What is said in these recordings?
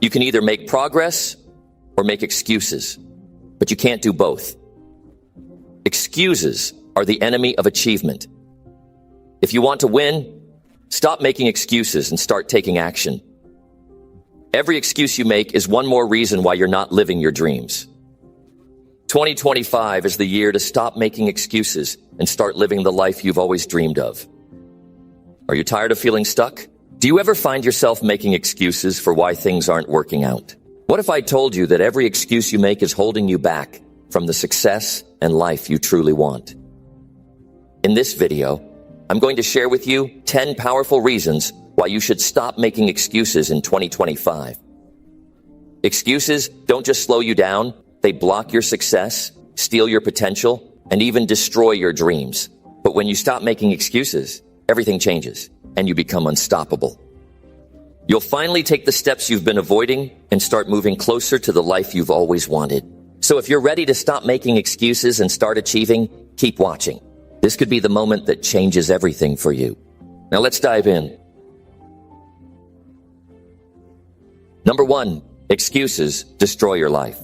You can either make progress or make excuses, but you can't do both. Excuses are the enemy of achievement. If you want to win, stop making excuses and start taking action. Every excuse you make is one more reason why you're not living your dreams. 2025 is the year to stop making excuses and start living the life you've always dreamed of. Are you tired of feeling stuck? Do you ever find yourself making excuses for why things aren't working out? What if I told you that every excuse you make is holding you back from the success and life you truly want? In this video, I'm going to share with you 10 powerful reasons why you should stop making excuses in 2025. Excuses don't just slow you down, they block your success, steal your potential, and even destroy your dreams. But when you stop making excuses, everything changes and you become unstoppable. You'll finally take the steps you've been avoiding and start moving closer to the life you've always wanted. So if you're ready to stop making excuses and start achieving, keep watching. This could be the moment that changes everything for you. Now let's dive in. Number 1, excuses destroy your life.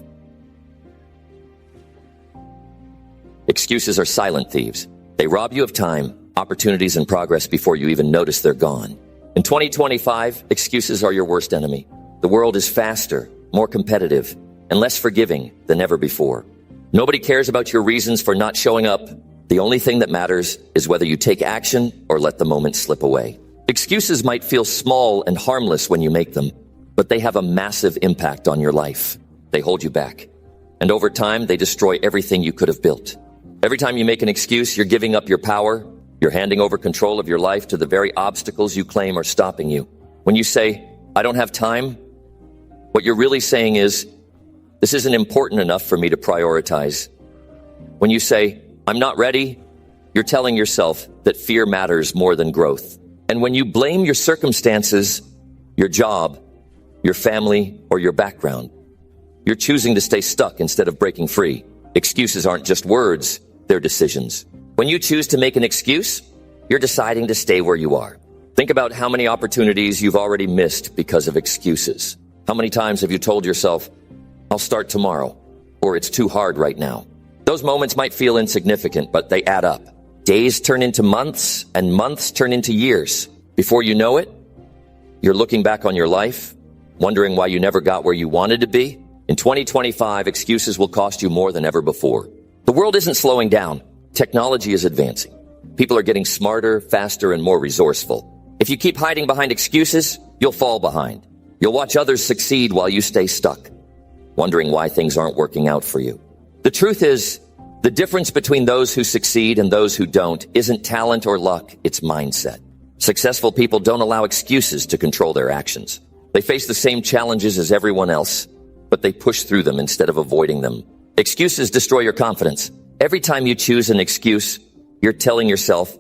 Excuses are silent thieves. They rob you of time, opportunities, and progress before you even notice they're gone. In 2025, excuses are your worst enemy. The world is faster, more competitive, and less forgiving than ever before. Nobody cares about your reasons for not showing up. The only thing that matters is whether you take action or let the moment slip away. Excuses might feel small and harmless when you make them, but they have a massive impact on your life. They hold you back. And over time, they destroy everything you could have built. Every time you make an excuse, you're giving up your power. You're handing over control of your life to the very obstacles you claim are stopping you. When you say, I don't have time, what you're really saying is, this isn't important enough for me to prioritize. When you say, I'm not ready, you're telling yourself that fear matters more than growth. And when you blame your circumstances, your job, your family, or your background, you're choosing to stay stuck instead of breaking free. Excuses aren't just words, they're decisions. When you choose to make an excuse, you're deciding to stay where you are. Think about how many opportunities you've already missed because of excuses. How many times have you told yourself, I'll start tomorrow, or it's too hard right now? Those moments might feel insignificant, but they add up. Days turn into months, and months turn into years. Before you know it, you're looking back on your life, wondering why you never got where you wanted to be. In 2025, excuses will cost you more than ever before. The world isn't slowing down. Technology is advancing. People are getting smarter, faster, and more resourceful. If you keep hiding behind excuses, you'll fall behind. You'll watch others succeed while you stay stuck, wondering why things aren't working out for you. The truth is, the difference between those who succeed and those who don't isn't talent or luck, it's mindset. Successful people don't allow excuses to control their actions. They face the same challenges as everyone else, but they push through them instead of avoiding them. Excuses destroy your confidence. Every time you choose an excuse, you're telling yourself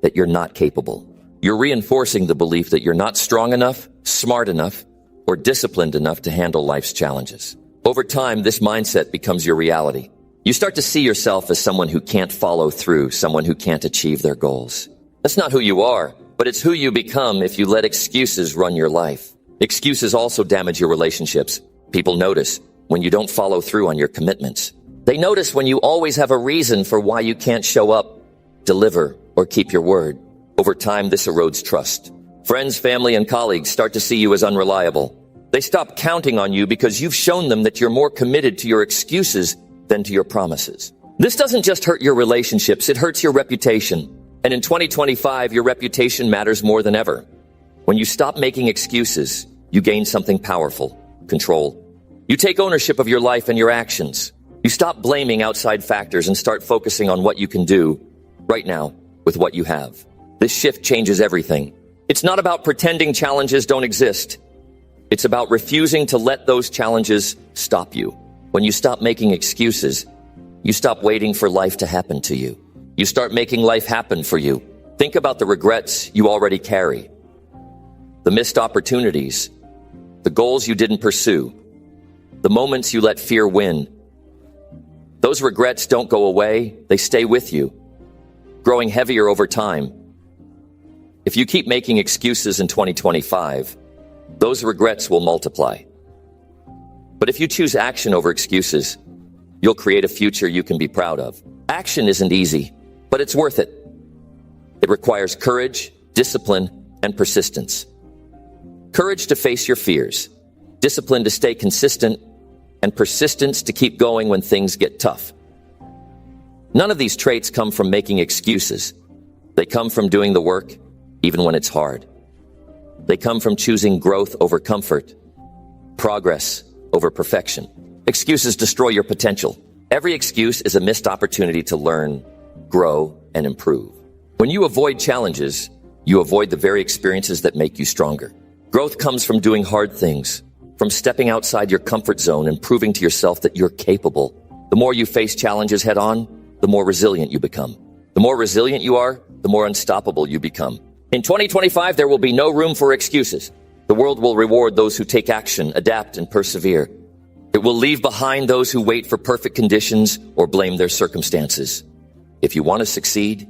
that you're not capable. You're reinforcing the belief that you're not strong enough, smart enough, or disciplined enough to handle life's challenges. Over time, this mindset becomes your reality. You start to see yourself as someone who can't follow through, someone who can't achieve their goals. That's not who you are, but it's who you become if you let excuses run your life. Excuses also damage your relationships. People notice when you don't follow through on your commitments. They notice when you always have a reason for why you can't show up, deliver, or keep your word. Over time, this erodes trust. Friends, family, and colleagues start to see you as unreliable. They stop counting on you because you've shown them that you're more committed to your excuses than to your promises. This doesn't just hurt your relationships, it hurts your reputation. And in 2025, your reputation matters more than ever. When you stop making excuses, you gain something powerful: control. You take ownership of your life and your actions. You stop blaming outside factors and start focusing on what you can do right now with what you have. This shift changes everything. It's not about pretending challenges don't exist. It's about refusing to let those challenges stop you. When you stop making excuses, you stop waiting for life to happen to you. You start making life happen for you. Think about the regrets you already carry, the missed opportunities, the goals you didn't pursue, the moments you let fear win. Those regrets don't go away, they stay with you, growing heavier over time. If you keep making excuses in 2025, those regrets will multiply. But if you choose action over excuses, you'll create a future you can be proud of. Action isn't easy, but it's worth it. It requires courage, discipline, and persistence. Courage to face your fears, discipline to stay consistent, and persistence to keep going when things get tough. None of these traits come from making excuses. They come from doing the work, even when it's hard. They come from choosing growth over comfort, progress over perfection. Excuses destroy your potential. Every excuse is a missed opportunity to learn, grow, and improve. When you avoid challenges, you avoid the very experiences that make you stronger. Growth comes from doing hard things, from stepping outside your comfort zone and proving to yourself that you're capable. The more you face challenges head on, the more resilient you become. The more resilient you are, the more unstoppable you become. In 2025, there will be no room for excuses. The world will reward those who take action, adapt, and persevere. It will leave behind those who wait for perfect conditions or blame their circumstances. If you want to succeed,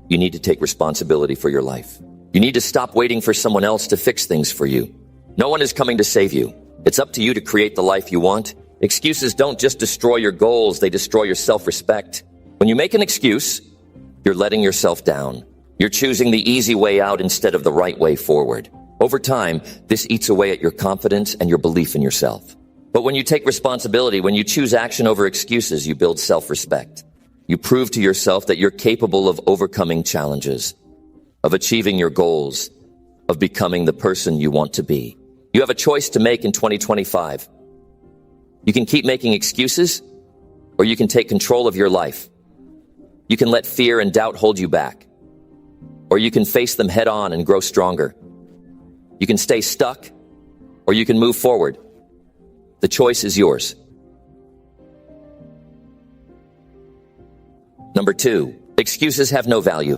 you need to take responsibility for your life. You need to stop waiting for someone else to fix things for you. No one is coming to save you. It's up to you to create the life you want. Excuses don't just destroy your goals, they destroy your self-respect. When you make an excuse, you're letting yourself down. You're choosing the easy way out instead of the right way forward. Over time, this eats away at your confidence and your belief in yourself. But when you take responsibility, when you choose action over excuses, you build self-respect. You prove to yourself that you're capable of overcoming challenges, of achieving your goals, of becoming the person you want to be. You have a choice to make in 2025. You can keep making excuses, or you can take control of your life. You can let fear and doubt hold you back, or you can face them head on and grow stronger. You can stay stuck, or you can move forward. The choice is yours. Number 2, excuses have no value.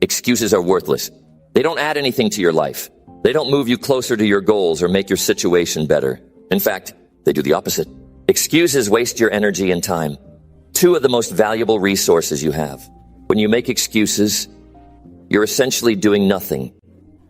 Excuses are worthless. They don't add anything to your life. They don't move you closer to your goals or make your situation better. In fact, they do the opposite. Excuses waste your energy and time. 2 of the most valuable resources you have. When you make excuses, you're essentially doing nothing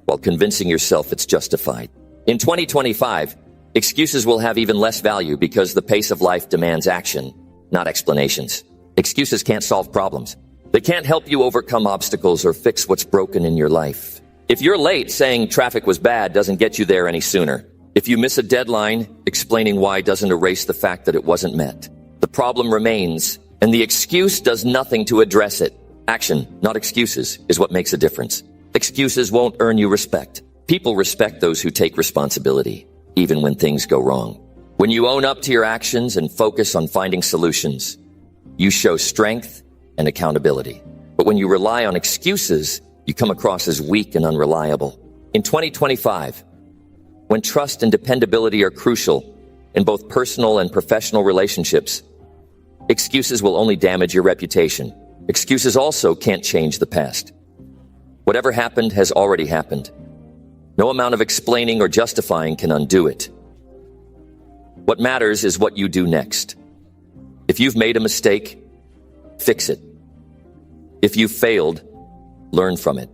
while convincing yourself it's justified. In 2025, excuses will have even less value because the pace of life demands action, not explanations. Excuses can't solve problems. They can't help you overcome obstacles or fix what's broken in your life. If you're late, saying traffic was bad doesn't get you there any sooner. If you miss a deadline, explaining why doesn't erase the fact that it wasn't met. The problem remains, and the excuse does nothing to address it. Action, not excuses, is what makes a difference. Excuses won't earn you respect. People respect those who take responsibility, even when things go wrong. When you own up to your actions and focus on finding solutions, you show strength and accountability. But when you rely on excuses, you come across as weak and unreliable. In 2025, when trust and dependability are crucial in both personal and professional relationships, excuses will only damage your reputation. Excuses also can't change the past. Whatever happened has already happened. No amount of explaining or justifying can undo it. What matters is what you do next. If you've made a mistake, fix it. If you've failed, learn from it.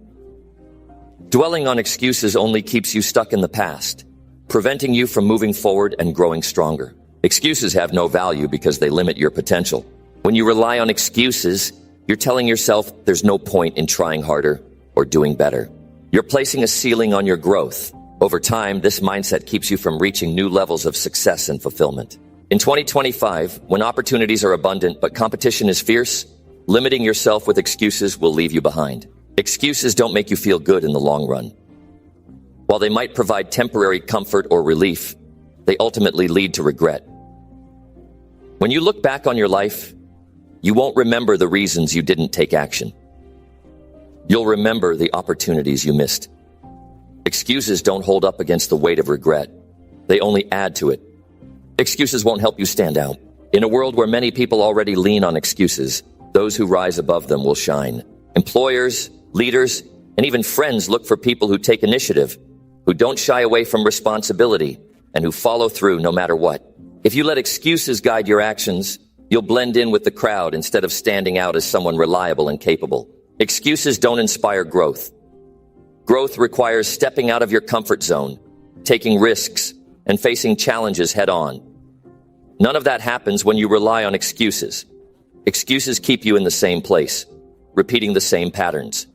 Dwelling on excuses only keeps you stuck in the past, preventing you from moving forward and growing stronger. Excuses have no value because they limit your potential. When you rely on excuses, you're telling yourself there's no point in trying harder or doing better. You're placing a ceiling on your growth. Over time, this mindset keeps you from reaching new levels of success and fulfillment. In 2025, when opportunities are abundant but competition is fierce, limiting yourself with excuses will leave you behind. Excuses don't make you feel good in the long run. While they might provide temporary comfort or relief, they ultimately lead to regret. When you look back on your life, you won't remember the reasons you didn't take action. You'll remember the opportunities you missed. Excuses don't hold up against the weight of regret. They only add to it. Excuses won't help you stand out. In a world where many people already lean on excuses, those who rise above them will shine. Employers, leaders, and even friends look for people who take initiative, who don't shy away from responsibility, and who follow through no matter what. If you let excuses guide your actions, you'll blend in with the crowd instead of standing out as someone reliable and capable. Excuses don't inspire growth. Growth requires stepping out of your comfort zone, taking risks, and facing challenges head on. None of that happens when you rely on excuses. Excuses keep you in the same place, repeating the same patterns.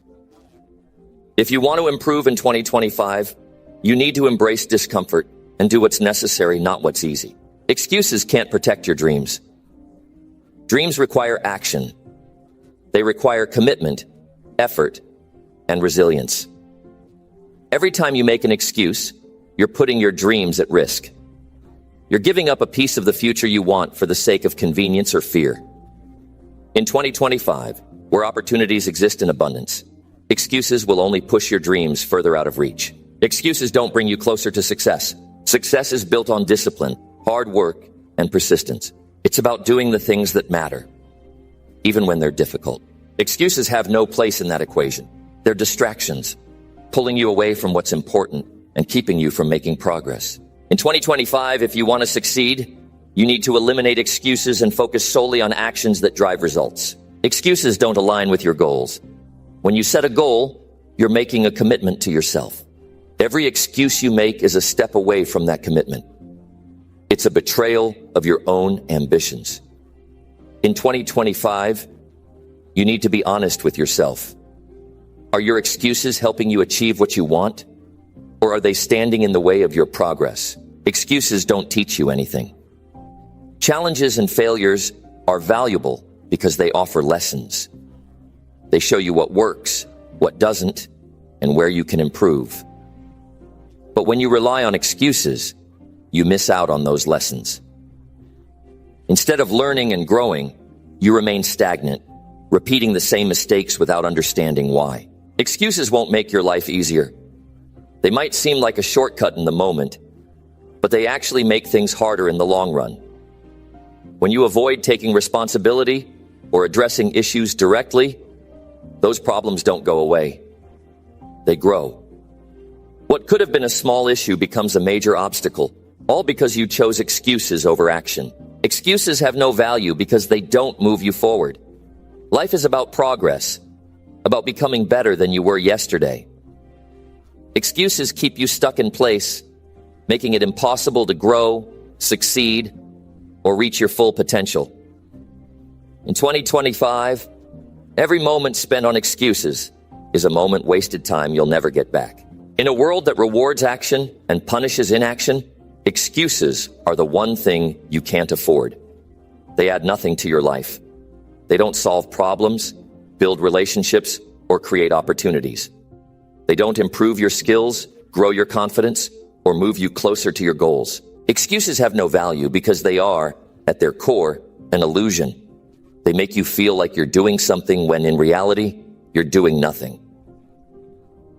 If you want to improve in 2025, you need to embrace discomfort and do what's necessary, not what's easy. Excuses can't protect your dreams. Dreams require action. They require commitment, effort, and resilience. Every time you make an excuse, you're putting your dreams at risk. You're giving up a piece of the future you want for the sake of convenience or fear. In 2025, where opportunities exist in abundance, excuses will only push your dreams further out of reach. Excuses don't bring you closer to success. Success is built on discipline, hard work, and persistence. It's about doing the things that matter, even when they're difficult. Excuses have no place in that equation. They're distractions, pulling you away from what's important and keeping you from making progress. In 2025, if you want to succeed, you need to eliminate excuses and focus solely on actions that drive results. Excuses don't align with your goals. When you set a goal, you're making a commitment to yourself. Every excuse you make is a step away from that commitment. It's a betrayal of your own ambitions. In 2025, you need to be honest with yourself. Are your excuses helping you achieve what you want? Or are they standing in the way of your progress? Excuses don't teach you anything. Challenges and failures are valuable because they offer lessons. They show you what works, what doesn't, and where you can improve. But when you rely on excuses, you miss out on those lessons. Instead of learning and growing, you remain stagnant, repeating the same mistakes without understanding why. Excuses won't make your life easier. They might seem like a shortcut in the moment, but they actually make things harder in the long run. When you avoid taking responsibility or addressing issues directly, those problems don't go away. They grow. What could have been a small issue becomes a major obstacle, all because you chose excuses over action. Excuses have no value because they don't move you forward. Life is about progress, about becoming better than you were yesterday. Excuses keep you stuck in place, making it impossible to grow, succeed, or reach your full potential. In 2025, every moment spent on excuses is a moment wasted time you'll never get back. In a world that rewards action and punishes inaction, excuses are the one thing you can't afford. They add nothing to your life. They don't solve problems, build relationships, or create opportunities. They don't improve your skills, grow your confidence, or move you closer to your goals. Excuses have no value because they are, at their core, an illusion. They make you feel like you're doing something when in reality, you're doing nothing.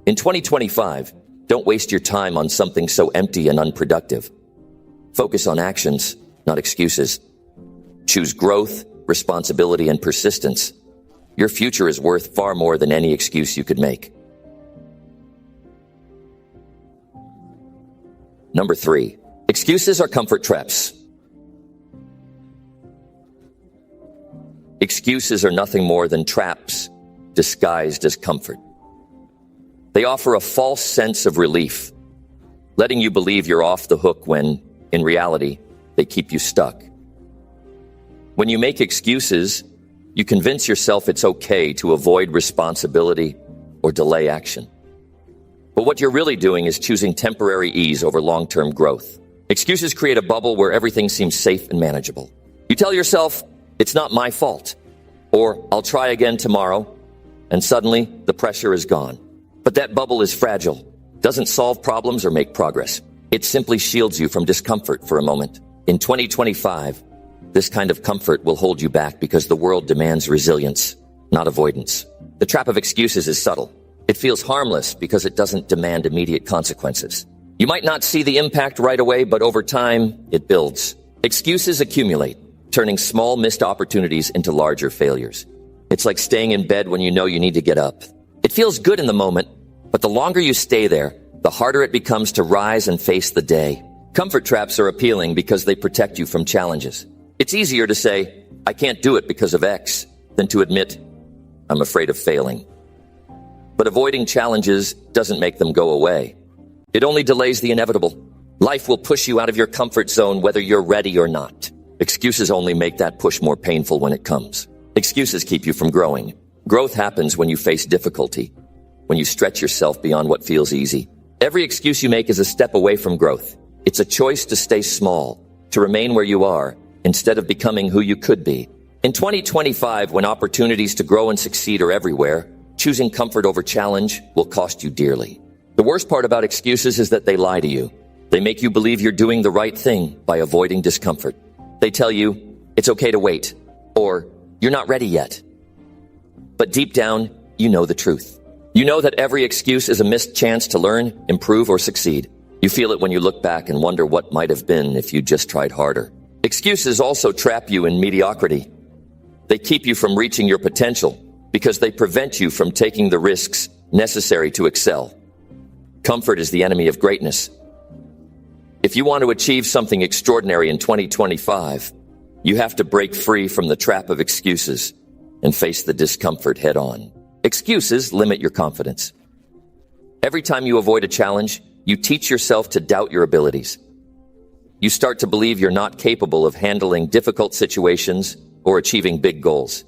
In 2025, don't waste your time on something so empty and unproductive. Focus on actions, not excuses. Choose growth, responsibility, and persistence. Your future is worth far more than any excuse you could make. Number 3, excuses are comfort traps. Excuses are nothing more than traps disguised as comfort. They offer a false sense of relief, letting you believe you're off the hook when, in reality, they keep you stuck. When you make excuses, you convince yourself it's okay to avoid responsibility or delay action. But what you're really doing is choosing temporary ease over long-term growth. Excuses create a bubble where everything seems safe and manageable. You tell yourself, it's not my fault, or I'll try again tomorrow, and suddenly the pressure is gone. But that bubble is fragile, doesn't solve problems or make progress. It simply shields you from discomfort for a moment. In 2025, this kind of comfort will hold you back because the world demands resilience, not avoidance. The trap of excuses is subtle. It feels harmless because it doesn't demand immediate consequences. You might not see the impact right away, but over time, it builds. Excuses accumulate, turning small missed opportunities into larger failures. It's like staying in bed when you know you need to get up. It feels good in the moment, but the longer you stay there, the harder it becomes to rise and face the day. Comfort traps are appealing because they protect you from challenges. It's easier to say, I can't do it because of X, than to admit, I'm afraid of failing. But avoiding challenges doesn't make them go away. It only delays the inevitable. Life will push you out of your comfort zone whether you're ready or not. Excuses only make that push more painful when it comes. Excuses keep you from growing. Growth happens when you face difficulty, when you stretch yourself beyond what feels easy. Every excuse you make is a step away from growth. It's a choice to stay small, to remain where you are, instead of becoming who you could be. In 2025, when opportunities to grow and succeed are everywhere, choosing comfort over challenge will cost you dearly. The worst part about excuses is that they lie to you. They make you believe you're doing the right thing by avoiding discomfort. They tell you, it's okay to wait, or you're not ready yet. But deep down, you know the truth. You know that every excuse is a missed chance to learn, improve, or succeed. You feel it when you look back and wonder what might have been if you just tried harder. Excuses also trap you in mediocrity. They keep you from reaching your potential because they prevent you from taking the risks necessary to excel. Comfort is the enemy of greatness. If you want to achieve something extraordinary in 2025, you have to break free from the trap of excuses and face the discomfort head on. Excuses limit your confidence. Every time you avoid a challenge, you teach yourself to doubt your abilities. You start to believe you're not capable of handling difficult situations or achieving big goals.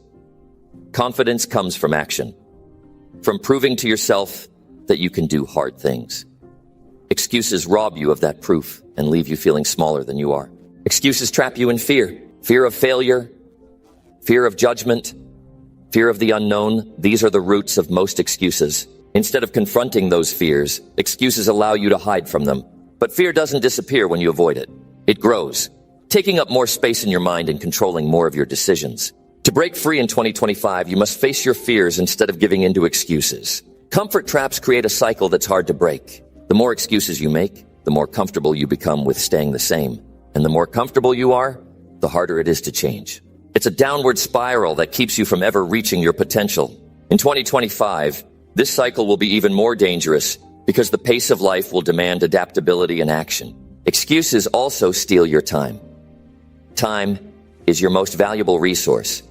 Confidence comes from action, from proving to yourself that you can do hard things. Excuses rob you of that proof and leave you feeling smaller than you are. Excuses trap you in fear. Fear of failure, fear of judgment, fear of the unknown. These are the roots of most excuses. Instead of confronting those fears, excuses allow you to hide from them. But fear doesn't disappear when you avoid it. It grows, taking up more space in your mind and controlling more of your decisions. To break free in 2025, you must face your fears instead of giving in to excuses. Comfort traps create a cycle that's hard to break. The more excuses you make, the more comfortable you become with staying the same. And the more comfortable you are, the harder it is to change. It's a downward spiral that keeps you from ever reaching your potential. In 2025, this cycle will be even more dangerous because the pace of life will demand adaptability and action. Excuses also steal your time. Time is your most valuable resource,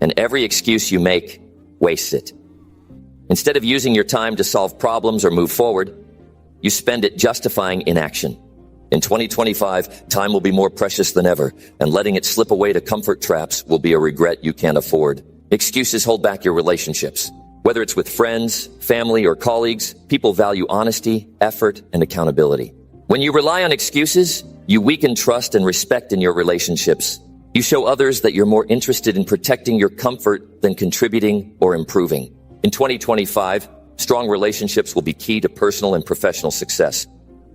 and every excuse you make wastes it. Instead of using your time to solve problems or move forward, you spend it justifying inaction. In 2025, time will be more precious than ever, and letting it slip away to comfort traps will be a regret you can't afford. Excuses hold back your relationships. Whether it's with friends, family, or colleagues, people value honesty, effort, and accountability. When you rely on excuses, you weaken trust and respect in your relationships. You show others that you're more interested in protecting your comfort than contributing or improving. In 2025, strong relationships will be key to personal and professional success,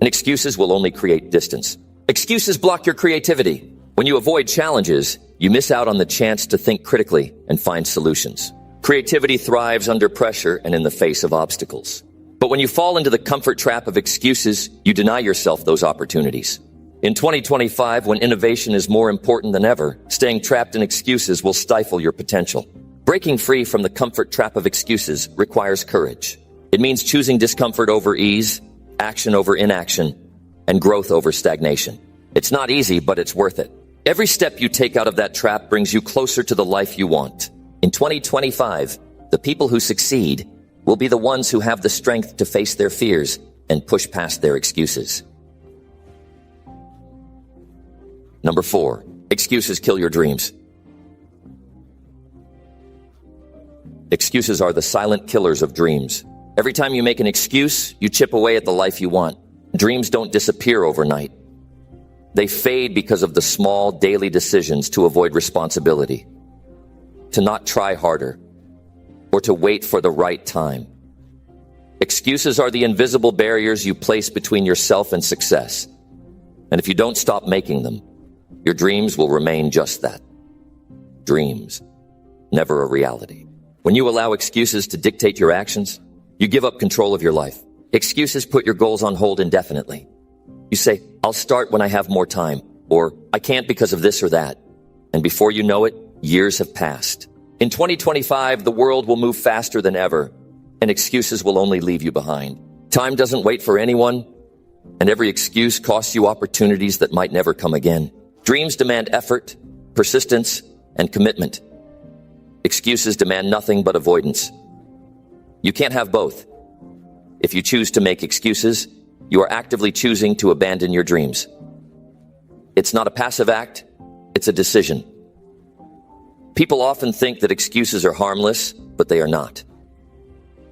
and excuses will only create distance. Excuses block your creativity. When you avoid challenges, you miss out on the chance to think critically and find solutions. Creativity thrives under pressure and in the face of obstacles. But when you fall into the comfort trap of excuses, you deny yourself those opportunities. In 2025, when innovation is more important than ever, staying trapped in excuses will stifle your potential. Breaking free from the comfort trap of excuses requires courage. It means choosing discomfort over ease, action over inaction, and growth over stagnation. It's not easy, but it's worth it. Every step you take out of that trap brings you closer to the life you want. In 2025, the people who succeed will be the ones who have the strength to face their fears and push past their excuses. Number 4, excuses kill your dreams. Excuses are the silent killers of dreams. Every time you make an excuse, you chip away at the life you want. Dreams don't disappear overnight. They fade because of the small daily decisions to avoid responsibility, to not try harder, or to wait for the right time. Excuses are the invisible barriers you place between yourself and success. And if you don't stop making them, your dreams will remain just that. Dreams, never a reality. When you allow excuses to dictate your actions, you give up control of your life. Excuses put your goals on hold indefinitely. You say, I'll start when I have more time, or I can't because of this or that. And before you know it, years have passed. In 2025, the world will move faster than ever, and excuses will only leave you behind. Time doesn't wait for anyone, and every excuse costs you opportunities that might never come again. Dreams demand effort, persistence, and commitment. Excuses demand nothing but avoidance. You can't have both. If you choose to make excuses, you are actively choosing to abandon your dreams. It's not a passive act, it's a decision. People often think that excuses are harmless, but they are not.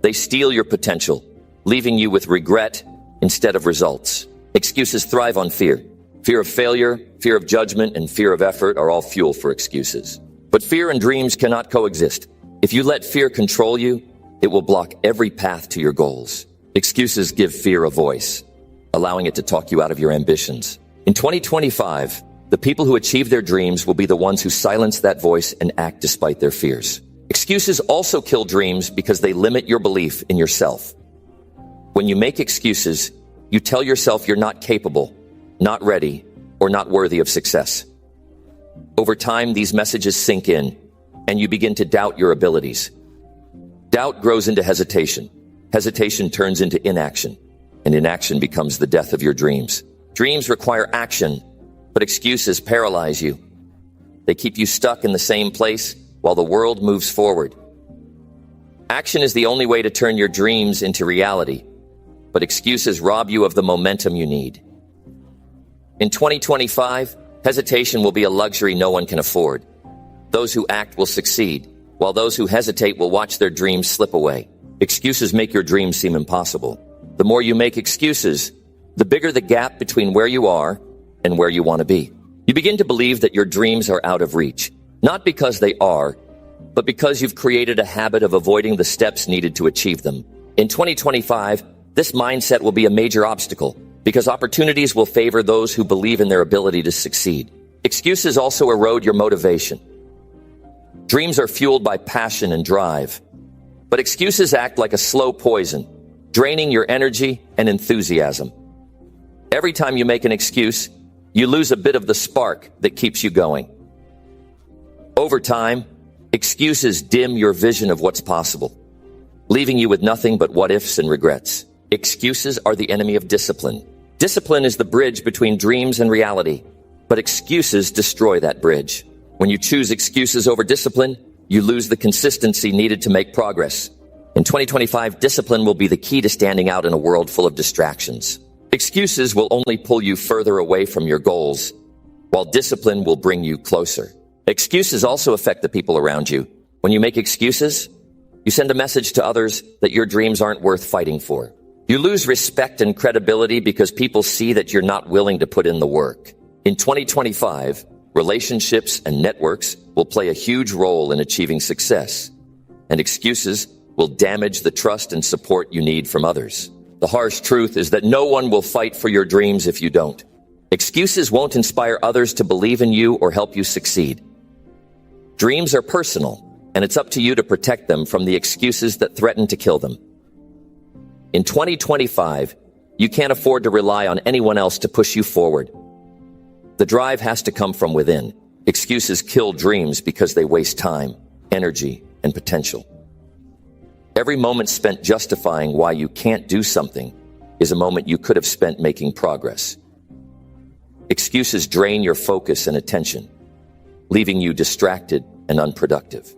They steal your potential, leaving you with regret instead of results. Excuses thrive on fear. Fear of failure, fear of judgment, and fear of effort are all fuel for excuses. But fear and dreams cannot coexist. If you let fear control you, it will block every path to your goals. Excuses give fear a voice, allowing it to talk you out of your ambitions. In 2025, the people who achieve their dreams will be the ones who silence that voice and act despite their fears. Excuses also kill dreams because they limit your belief in yourself. When you make excuses, you tell yourself you're not capable, not ready, or not worthy of success. Over time, these messages sink in, and you begin to doubt your abilities. Doubt grows into hesitation. Hesitation turns into inaction, and inaction becomes the death of your dreams. Dreams require action, but excuses paralyze you. They keep you stuck in the same place while the world moves forward. Action is the only way to turn your dreams into reality, but excuses rob you of the momentum you need. In 2025, hesitation will be a luxury no one can afford. Those who act will succeed, while those who hesitate will watch their dreams slip away. Excuses make your dreams seem impossible. The more you make excuses, the bigger the gap between where you are and where you want to be. You begin to believe that your dreams are out of reach, not because they are, but because you've created a habit of avoiding the steps needed to achieve them. In 2025, this mindset will be a major obstacle because opportunities will favor those who believe in their ability to succeed. Excuses also erode your motivation. Dreams are fueled by passion and drive, but excuses act like a slow poison, draining your energy and enthusiasm. Every time you make an excuse, you lose a bit of the spark that keeps you going. Over time, excuses dim your vision of what's possible, leaving you with nothing but what ifs and regrets. Excuses are the enemy of discipline. Discipline is the bridge between dreams and reality, but excuses destroy that bridge. When you choose excuses over discipline, you lose the consistency needed to make progress. In 2025, discipline will be the key to standing out in a world full of distractions. Excuses will only pull you further away from your goals, while discipline will bring you closer. Excuses also affect the people around you. When you make excuses, you send a message to others that your dreams aren't worth fighting for. You lose respect and credibility because people see that you're not willing to put in the work. In 2025, relationships and networks will play a huge role in achieving success, and excuses will damage the trust and support you need from others. The harsh truth is that no one will fight for your dreams if you don't. Excuses won't inspire others to believe in you or help you succeed. Dreams are personal, and it's up to you to protect them from the excuses that threaten to kill them. In 2025, you can't afford to rely on anyone else to push you forward. The drive has to come from within. Excuses kill dreams because they waste time, energy, and potential. Every moment spent justifying why you can't do something is a moment you could have spent making progress. Excuses drain your focus and attention, leaving you distracted and unproductive.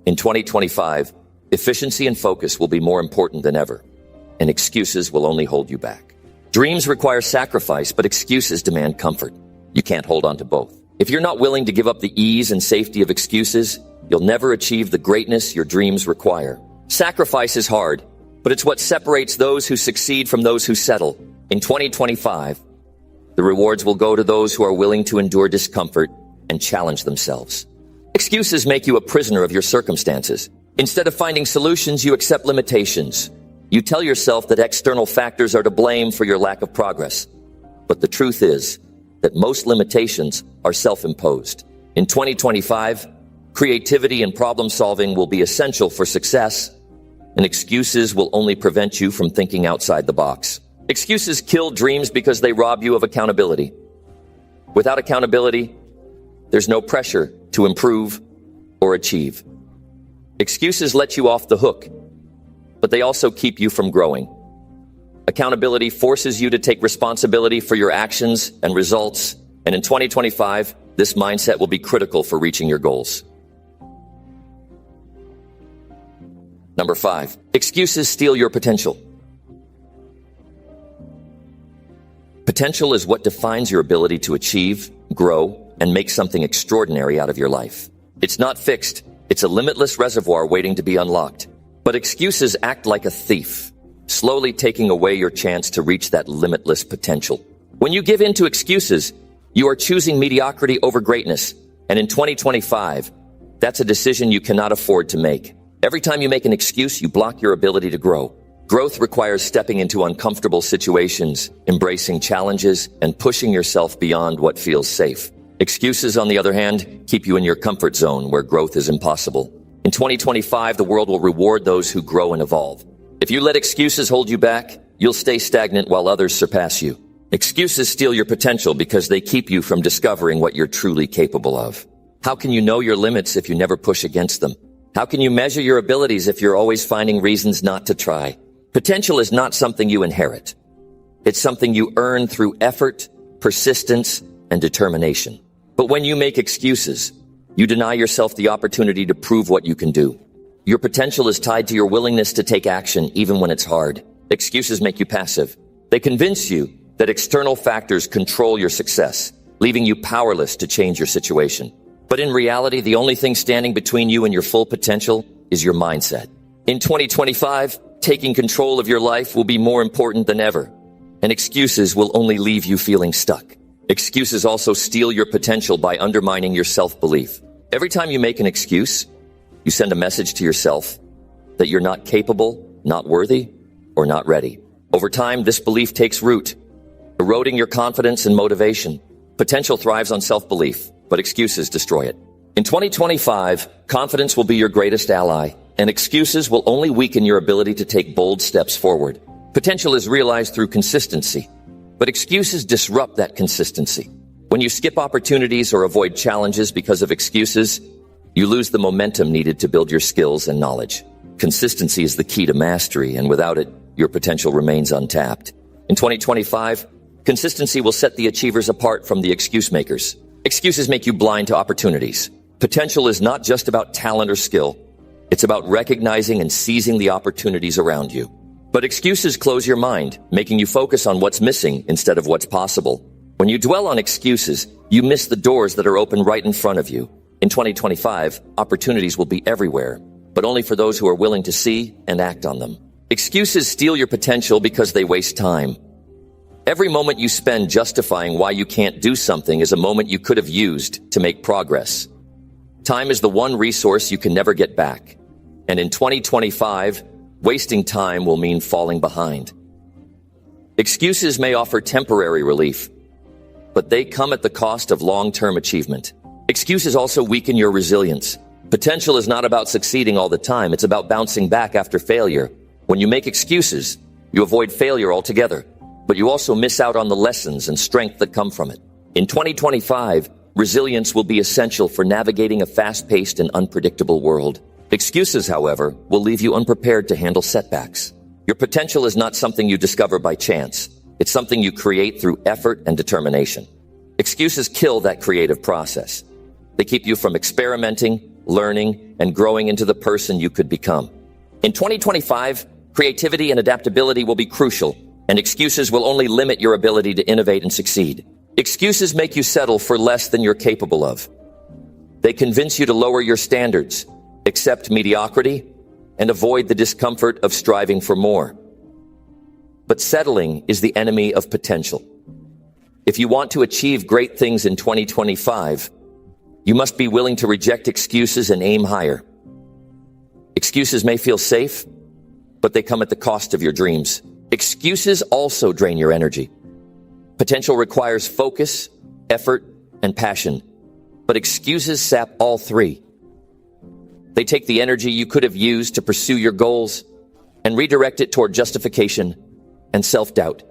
In 2025, efficiency and focus will be more important than ever, and excuses will only hold you back. Dreams require sacrifice, but excuses demand comfort. You can't hold on to both. If you're not willing to give up the ease and safety of excuses, you'll never achieve the greatness your dreams require. Sacrifice is hard, but it's what separates those who succeed from those who settle. In 2025, the rewards will go to those who are willing to endure discomfort and challenge themselves. Excuses make you a prisoner of your circumstances. Instead of finding solutions, you accept limitations. You tell yourself that external factors are to blame for your lack of progress. But the truth is that most limitations are self-imposed. In 2025, creativity and problem solving will be essential for success, and excuses will only prevent you from thinking outside the box. Excuses kill dreams because they rob you of accountability. Without accountability, there's no pressure to improve or achieve. Excuses let you off the hook, but they also keep you from growing. Accountability forces you to take responsibility for your actions and results, and in 2025, this mindset will be critical for reaching your goals. Number 5, excuses steal your potential. Potential is what defines your ability to achieve, grow, and make something extraordinary out of your life. It's not fixed. It's a limitless reservoir waiting to be unlocked. But excuses act like a thief, slowly taking away your chance to reach that limitless potential. When you give in to excuses, you are choosing mediocrity over greatness. And in 2025, that's a decision you cannot afford to make. Every time you make an excuse, you block your ability to grow. Growth requires stepping into uncomfortable situations, embracing challenges, and pushing yourself beyond what feels safe. Excuses, on the other hand, keep you in your comfort zone where growth is impossible. In 2025, the world will reward those who grow and evolve. If you let excuses hold you back, you'll stay stagnant while others surpass you. Excuses steal your potential because they keep you from discovering what you're truly capable of. How can you know your limits if you never push against them? How can you measure your abilities if you're always finding reasons not to try? Potential is not something you inherit. It's something you earn through effort, persistence, and determination. But when you make excuses, you deny yourself the opportunity to prove what you can do. Your potential is tied to your willingness to take action even when it's hard. Excuses make you passive. They convince you that external factors control your success, leaving you powerless to change your situation. But in reality, the only thing standing between you and your full potential is your mindset. In 2025, taking control of your life will be more important than ever, and excuses will only leave you feeling stuck. Excuses also steal your potential by undermining your self-belief. Every time you make an excuse, you send a message to yourself that you're not capable, not worthy, or not ready. Over time, this belief takes root, eroding your confidence and motivation. Potential thrives on self-belief, but excuses destroy it. In 2025, confidence will be your greatest ally, and excuses will only weaken your ability to take bold steps forward. Potential is realized through consistency, but excuses disrupt that consistency. When you skip opportunities or avoid challenges because of excuses, you lose the momentum needed to build your skills and knowledge. Consistency is the key to mastery, and without it, your potential remains untapped. In 2025, consistency will set the achievers apart from the excuse makers. Excuses make you blind to opportunities. Potential is not just about talent or skill. It's about recognizing and seizing the opportunities around you. But excuses close your mind, making you focus on what's missing instead of what's possible. When you dwell on excuses, you miss the doors that are open right in front of you. In 2025, opportunities will be everywhere, but only for those who are willing to see and act on them. Excuses steal your potential because they waste time. Every moment you spend justifying why you can't do something is a moment you could have used to make progress. Time is the one resource you can never get back. And in 2025, wasting time will mean falling behind. Excuses may offer temporary relief, but they come at the cost of long-term achievement. Excuses also weaken your resilience. Potential is not about succeeding all the time. It's about bouncing back after failure. When you make excuses, you avoid failure altogether, but you also miss out on the lessons and strength that come from it. In 2025, resilience will be essential for navigating a fast-paced and unpredictable world. Excuses, however, will leave you unprepared to handle setbacks. Your potential is not something you discover by chance. It's something you create through effort and determination. Excuses kill that creative process. They keep you from experimenting, learning, and growing into the person you could become. In 2025, creativity and adaptability will be crucial, and excuses will only limit your ability to innovate and succeed. Excuses make you settle for less than you're capable of. They convince you to lower your standards, accept mediocrity, and avoid the discomfort of striving for more. But settling is the enemy of potential. If you want to achieve great things in 2025, you must be willing to reject excuses and aim higher. Excuses may feel safe, but they come at the cost of your dreams. Excuses also drain your energy. Potential requires focus, effort, and passion, but excuses sap all three. They take the energy you could have used to pursue your goals and redirect it toward justification and self-doubt.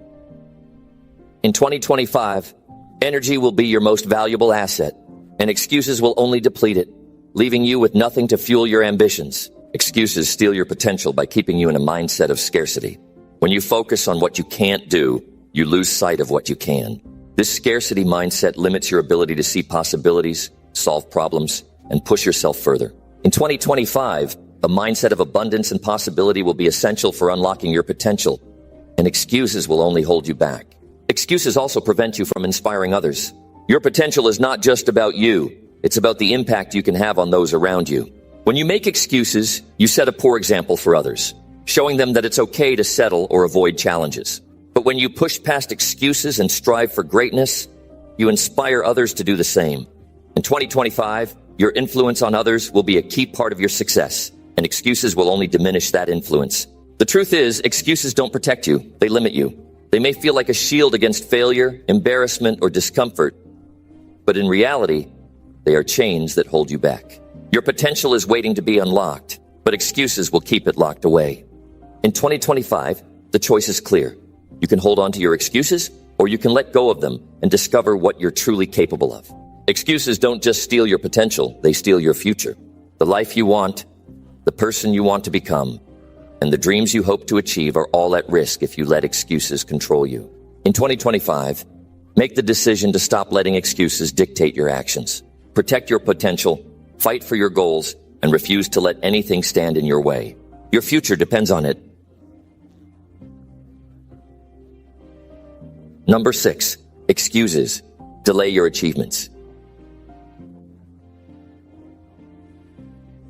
In 2025, energy will be your most valuable asset, and excuses will only deplete it, leaving you with nothing to fuel your ambitions. Excuses steal your potential by keeping you in a mindset of scarcity. When you focus on what you can't do, you lose sight of what you can. This scarcity mindset limits your ability to see possibilities, solve problems, and push yourself further. In 2025, A mindset of abundance and possibility will be essential for unlocking your potential, and excuses will only hold you back. Excuses also prevent you from inspiring others. Your potential is not just about you, it's about the impact you can have on those around you. When you make excuses, you set a poor example for others, showing them that it's okay to settle or avoid challenges. But when you push past excuses and strive for greatness, you inspire others to do the same. In 2025, your influence on others will be a key part of your success, and excuses will only diminish that influence. The truth is, excuses don't protect you, they limit you. They may feel like a shield against failure, embarrassment, or discomfort, but in reality, they are chains that hold you back. Your potential is waiting to be unlocked, but excuses will keep it locked away. In 2025, the choice is clear. You can hold on to your excuses, or you can let go of them and discover what you're truly capable of. Excuses don't just steal your potential, they steal your future. The life you want, the person you want to become, and the dreams you hope to achieve are all at risk if you let excuses control you. In 2025, make the decision to stop letting excuses dictate your actions. Protect your potential, fight for your goals, and refuse to let anything stand in your way. Your future depends on it. Number 6, excuses delay your achievements.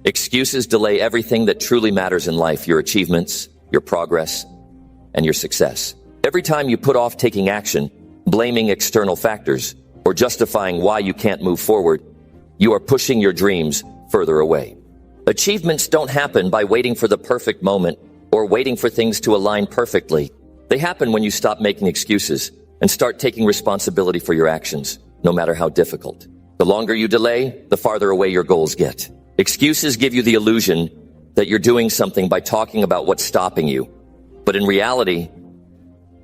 Excuses delay everything that truly matters in life, your achievements, your progress, and your success. Every time you put off taking action, blaming external factors, or justifying why you can't move forward, you are pushing your dreams further away. Achievements don't happen by waiting for the perfect moment or waiting for things to align perfectly. They happen when you stop making excuses and start taking responsibility for your actions, no matter how difficult. The longer you delay, the farther away your goals get. Excuses give you the illusion that you're doing something by talking about what's stopping you. But in reality,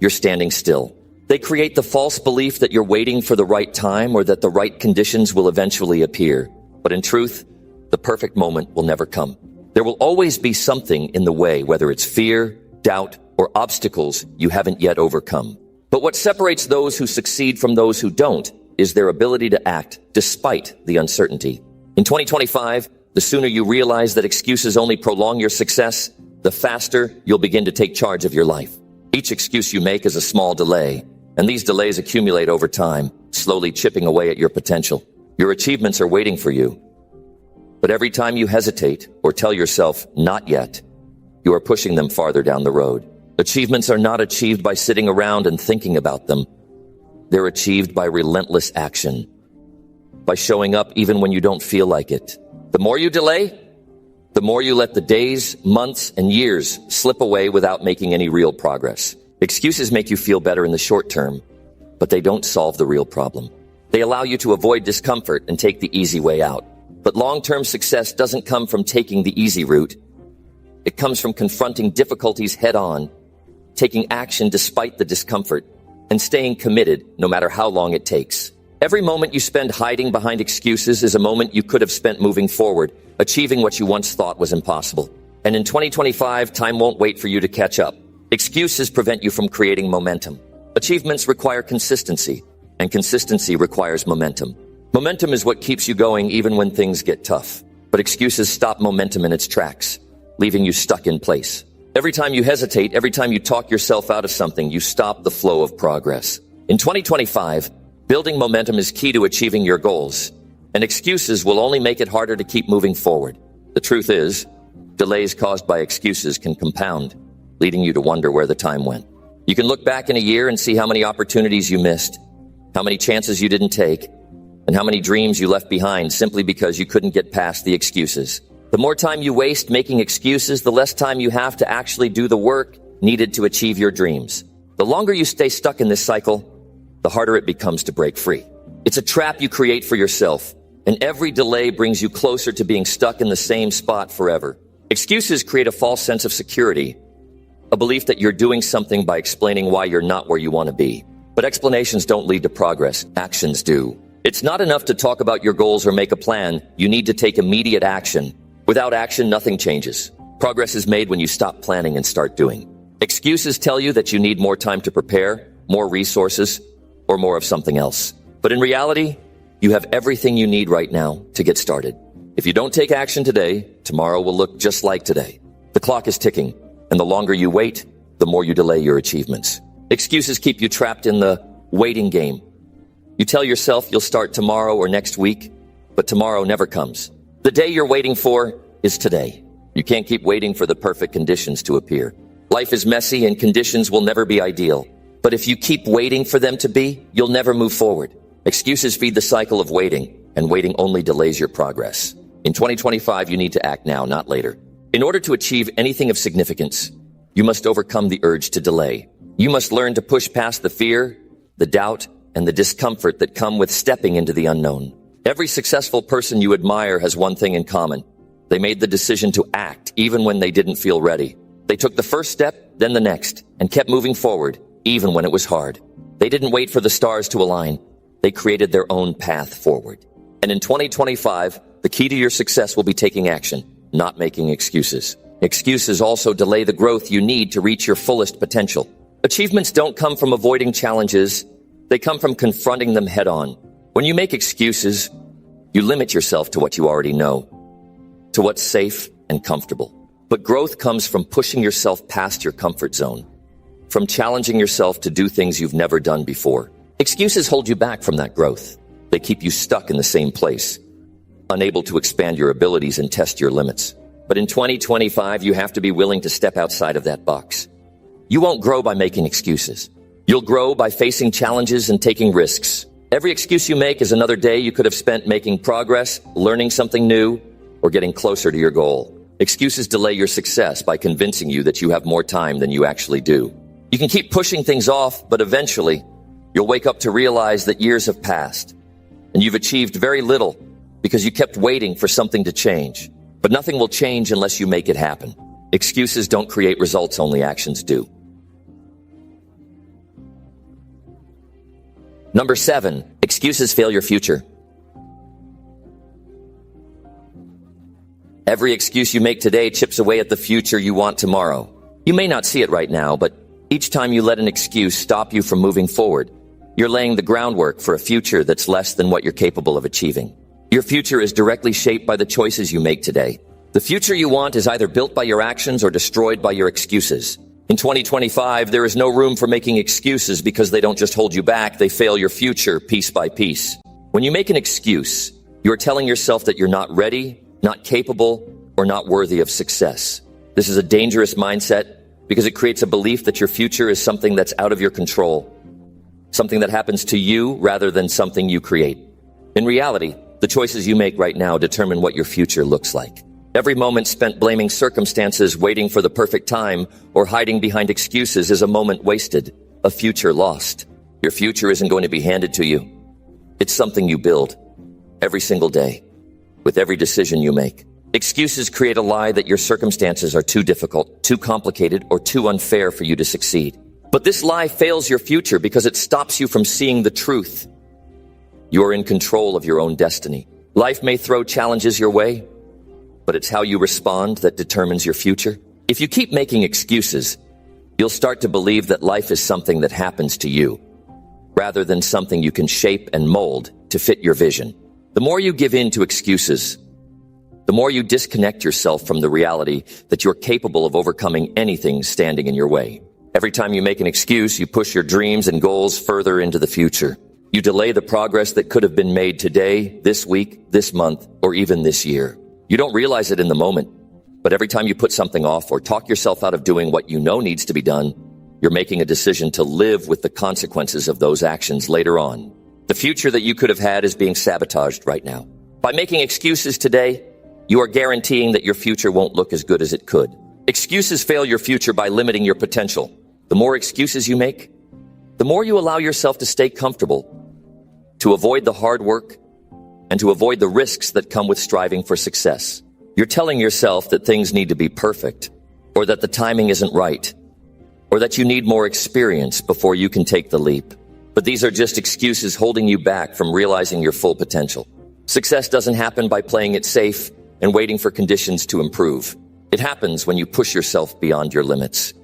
you're standing still. They create the false belief that you're waiting for the right time or that the right conditions will eventually appear. But in truth, the perfect moment will never come. There will always be something in the way, whether it's fear, doubt, or obstacles you haven't yet overcome. But what separates those who succeed from those who don't is their ability to act despite the uncertainty. In 2025, the sooner you realize that excuses only prolong your success, the faster you'll begin to take charge of your life. Each excuse you make is a small delay, and these delays accumulate over time, slowly chipping away at your potential. Your achievements are waiting for you. But every time you hesitate or tell yourself, not yet, you are pushing them farther down the road. Achievements are not achieved by sitting around and thinking about them. They're achieved by relentless action, by showing up even when you don't feel like it. The more you delay, the more you let the days, months, and years slip away without making any real progress. Excuses make you feel better in the short term, but they don't solve the real problem. They allow you to avoid discomfort and take the easy way out. But long-term success doesn't come from taking the easy route. It comes from confronting difficulties head-on, taking action despite the discomfort, and staying committed no matter how long it takes. Every moment you spend hiding behind excuses is a moment you could have spent moving forward, achieving what you once thought was impossible. And in 2025, time won't wait for you to catch up. Excuses prevent you from creating momentum. Achievements require consistency, and consistency requires momentum. Momentum is what keeps you going even when things get tough. But excuses stop momentum in its tracks, leaving you stuck in place. Every time you hesitate, every time you talk yourself out of something, you stop the flow of progress. In 2025, building momentum is key to achieving your goals, and excuses will only make it harder to keep moving forward. The truth is, delays caused by excuses can compound, leading you to wonder where the time went. You can look back in a year and see how many opportunities you missed, how many chances you didn't take, and how many dreams you left behind simply because you couldn't get past the excuses. The more time you waste making excuses, the less time you have to actually do the work needed to achieve your dreams. The longer you stay stuck in this cycle, the harder it becomes to break free. It's a trap you create for yourself, and every delay brings you closer to being stuck in the same spot forever. Excuses create a false sense of security, a belief that you're doing something by explaining why you're not where you want to be. But explanations don't lead to progress, actions do. It's not enough to talk about your goals or make a plan, you need to take immediate action. Without action, nothing changes. Progress is made when you stop planning and start doing. Excuses tell you that you need more time to prepare, more resources, or more of something else. But in reality, you have everything you need right now to get started. If you don't take action today, tomorrow will look just like today. The clock is ticking, and the longer you wait, the more you delay your achievements. Excuses keep you trapped in the waiting game. You tell yourself you'll start tomorrow or next week, but tomorrow never comes. The day you're waiting for is today. You can't keep waiting for the perfect conditions to appear. Life is messy and conditions will never be ideal. But if you keep waiting for them to be, you'll never move forward. Excuses feed the cycle of waiting, and waiting only delays your progress. In 2025, you need to act now, not later. In order to achieve anything of significance, you must overcome the urge to delay. You must learn to push past the fear, the doubt, and the discomfort that come with stepping into the unknown. Every successful person you admire has one thing in common. They made the decision to act even when they didn't feel ready. They took the first step, then the next, and kept moving forward, even when it was hard. They didn't wait for the stars to align. They created their own path forward. And in 2025, the key to your success will be taking action, not making excuses. Excuses also delay the growth you need to reach your fullest potential. Achievements don't come from avoiding challenges. They come from confronting them head on. When you make excuses, you limit yourself to what you already know, to what's safe and comfortable. But growth comes from pushing yourself past your comfort zone, from challenging yourself to do things you've never done before. Excuses hold you back from that growth. They keep you stuck in the same place, unable to expand your abilities and test your limits. But in 2025, you have to be willing to step outside of that box. You won't grow by making excuses. You'll grow by facing challenges and taking risks. Every excuse you make is another day you could have spent making progress, learning something new, or getting closer to your goal. Excuses delay your success by convincing you that you have more time than you actually do. You can keep pushing things off, but eventually, you'll wake up to realize that years have passed, and you've achieved very little because you kept waiting for something to change. But nothing will change unless you make it happen. Excuses don't create results, only actions do. Number 7, excuses fail your future. Every excuse you make today chips away at the future you want tomorrow. You may not see it right now, but each time you let an excuse stop you from moving forward, you're laying the groundwork for a future that's less than what you're capable of achieving. Your future is directly shaped by the choices you make today. The future you want is either built by your actions or destroyed by your excuses. In 2025, there is no room for making excuses because they don't just hold you back, they fail your future piece by piece. When you make an excuse, you're telling yourself that you're not ready, not capable, or not worthy of success. This is a dangerous mindset because it creates a belief that your future is something that's out of your control, something that happens to you rather than something you create. In reality, the choices you make right now determine what your future looks like. Every moment spent blaming circumstances, waiting for the perfect time, or hiding behind excuses is a moment wasted, a future lost. Your future isn't going to be handed to you. It's something you build every single day, with every decision you make. Excuses create a lie that your circumstances are too difficult, too complicated, or too unfair for you to succeed. But this lie fails your future because it stops you from seeing the truth. You're in control of your own destiny. Life may throw challenges your way, but it's how you respond that determines your future. If you keep making excuses, you'll start to believe that life is something that happens to you, rather than something you can shape and mold to fit your vision. The more you give in to excuses, the more you disconnect yourself from the reality that you're capable of overcoming anything standing in your way. Every time you make an excuse, you push your dreams and goals further into the future. You delay the progress that could have been made today, this week, this month, or even this year. You don't realize it in the moment, but every time you put something off or talk yourself out of doing what you know needs to be done, you're making a decision to live with the consequences of those actions later on. The future that you could have had is being sabotaged right now. By making excuses today, you are guaranteeing that your future won't look as good as it could. Excuses fail your future by limiting your potential. The more excuses you make, the more you allow yourself to stay comfortable, to avoid the hard work, and to avoid the risks that come with striving for success. You're telling yourself that things need to be perfect, or that the timing isn't right, or that you need more experience before you can take the leap. But these are just excuses holding you back from realizing your full potential. Success doesn't happen by playing it safe and waiting for conditions to improve. It happens when you push yourself beyond your limits,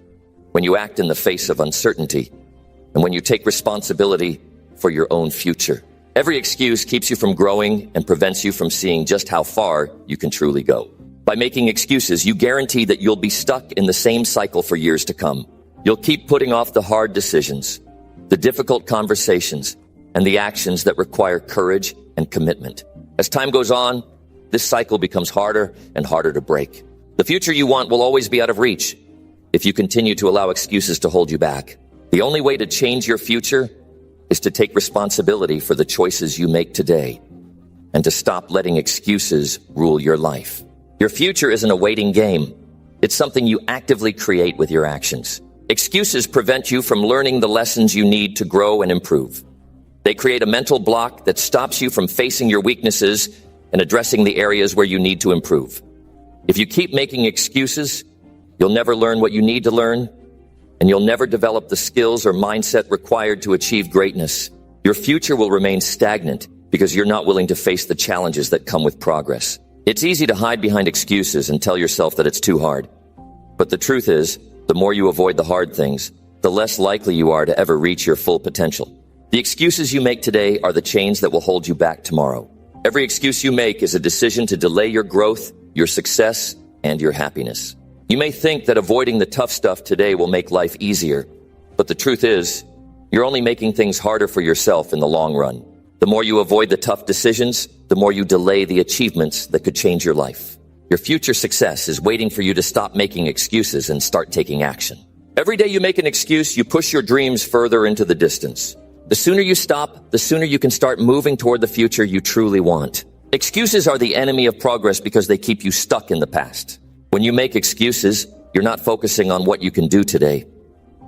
when you act in the face of uncertainty, and when you take responsibility for your own future. Every excuse keeps you from growing and prevents you from seeing just how far you can truly go. By making excuses, you guarantee that you'll be stuck in the same cycle for years to come. You'll keep putting off the hard decisions, the difficult conversations, and the actions that require courage and commitment. As time goes on, this cycle becomes harder and harder to break. The future you want will always be out of reach if you continue to allow excuses to hold you back. The only way to change your future is to take responsibility for the choices you make today and to stop letting excuses rule your life. Your future isn't a waiting game. It's something you actively create with your actions. Excuses prevent you from learning the lessons you need to grow and improve. They create a mental block that stops you from facing your weaknesses and addressing the areas where you need to improve. If you keep making excuses, you'll never learn what you need to learn, and you'll never develop the skills or mindset required to achieve greatness. Your future will remain stagnant because you're not willing to face the challenges that come with progress. It's easy to hide behind excuses and tell yourself that it's too hard. But the truth is, the more you avoid the hard things, the less likely you are to ever reach your full potential. The excuses you make today are the chains that will hold you back tomorrow. Every excuse you make is a decision to delay your growth, your success, and your happiness. You may think that avoiding the tough stuff today will make life easier, but the truth is, you're only making things harder for yourself in the long run. The more you avoid the tough decisions, the more you delay the achievements that could change your life. Your future success is waiting for you to stop making excuses and start taking action. Every day you make an excuse, you push your dreams further into the distance. The sooner you stop, the sooner you can start moving toward the future you truly want. Excuses are the enemy of progress because they keep you stuck in the past. When you make excuses, you're not focusing on what you can do today.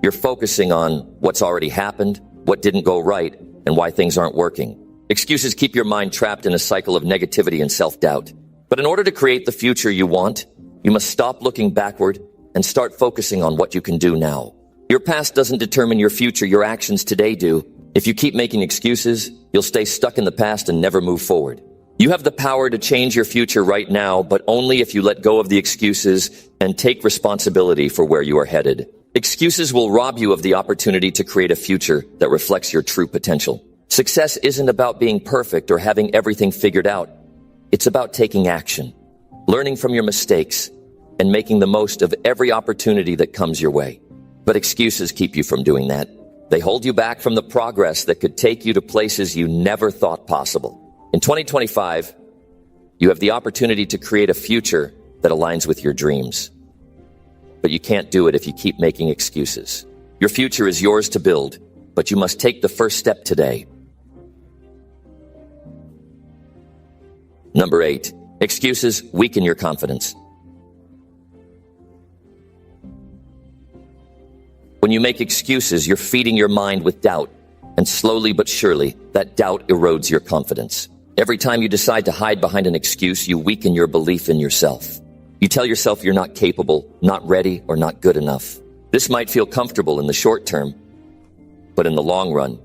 You're focusing on what's already happened, what didn't go right, and why things aren't working. Excuses keep your mind trapped in a cycle of negativity and self-doubt. But in order to create the future you want, you must stop looking backward and start focusing on what you can do now. Your past doesn't determine your future, your actions today do. If you keep making excuses, you'll stay stuck in the past and never move forward. You have the power to change your future right now, but only if you let go of the excuses and take responsibility for where you are headed. Excuses will rob you of the opportunity to create a future that reflects your true potential. Success isn't about being perfect or having everything figured out. It's about taking action, learning from your mistakes, and making the most of every opportunity that comes your way. But excuses keep you from doing that. They hold you back from the progress that could take you to places you never thought possible. In 2025, you have the opportunity to create a future that aligns with your dreams. But you can't do it if you keep making excuses. Your future is yours to build, but you must take the first step today. Number 8, excuses weaken your confidence. When you make excuses, you're feeding your mind with doubt, and slowly but surely, that doubt erodes your confidence. Every time you decide to hide behind an excuse, you weaken your belief in yourself. You tell yourself you're not capable, not ready, or not good enough. This might feel comfortable in the short term, but in the long run,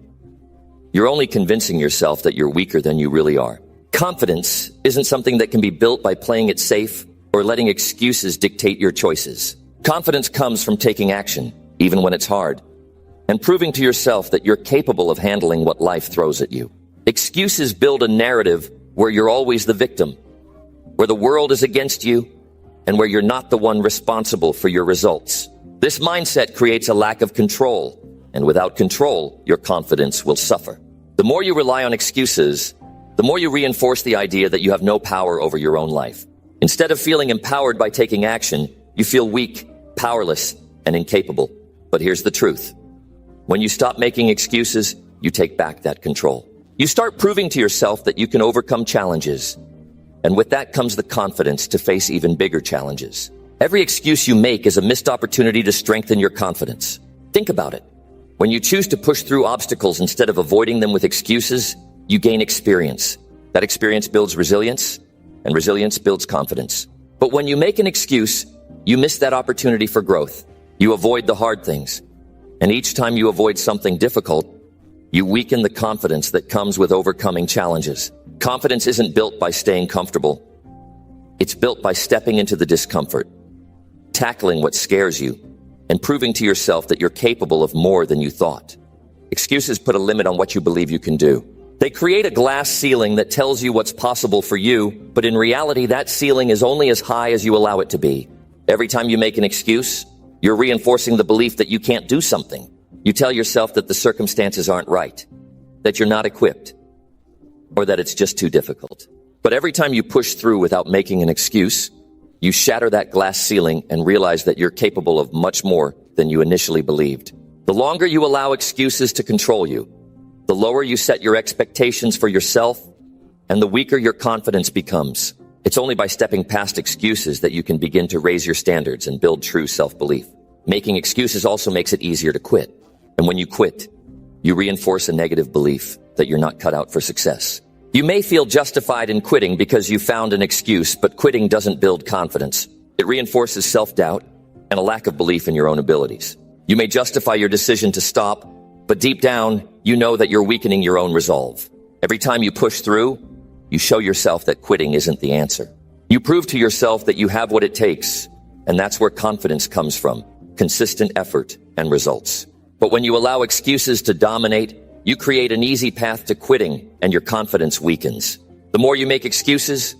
you're only convincing yourself that you're weaker than you really are. Confidence isn't something that can be built by playing it safe or letting excuses dictate your choices. Confidence comes from taking action, even when it's hard, and proving to yourself that you're capable of handling what life throws at you. Excuses build a narrative where you're always the victim, where the world is against you, and where you're not the one responsible for your results. This mindset creates a lack of control, and without control, your confidence will suffer. The more you rely on excuses, the more you reinforce the idea that you have no power over your own life. Instead of feeling empowered by taking action, you feel weak, powerless, and incapable. But here's the truth. When you stop making excuses, you take back that control. You start proving to yourself that you can overcome challenges. And with that comes the confidence to face even bigger challenges. Every excuse you make is a missed opportunity to strengthen your confidence. Think about it. When you choose to push through obstacles instead of avoiding them with excuses, you gain experience. That experience builds resilience, and resilience builds confidence. But when you make an excuse, you miss that opportunity for growth. You avoid the hard things. And each time you avoid something difficult, you weaken the confidence that comes with overcoming challenges. Confidence isn't built by staying comfortable. It's built by stepping into the discomfort, tackling what scares you, and proving to yourself that you're capable of more than you thought. Excuses put a limit on what you believe you can do. They create a glass ceiling that tells you what's possible for you, but in reality, that ceiling is only as high as you allow it to be. Every time you make an excuse, you're reinforcing the belief that you can't do something. You tell yourself that the circumstances aren't right, that you're not equipped, or that it's just too difficult. But every time you push through without making an excuse, you shatter that glass ceiling and realize that you're capable of much more than you initially believed. The longer you allow excuses to control you, the lower you set your expectations for yourself, and the weaker your confidence becomes. It's only by stepping past excuses that you can begin to raise your standards and build true self-belief. Making excuses also makes it easier to quit. And when you quit, you reinforce a negative belief that you're not cut out for success. You may feel justified in quitting because you found an excuse, but quitting doesn't build confidence. It reinforces self-doubt and a lack of belief in your own abilities. You may justify your decision to stop, but deep down, you know that you're weakening your own resolve. Every time you push through, you show yourself that quitting isn't the answer. You prove to yourself that you have what it takes, and that's where confidence comes from, consistent effort and results. But when you allow excuses to dominate, you create an easy path to quitting, and your confidence weakens. The more you make excuses,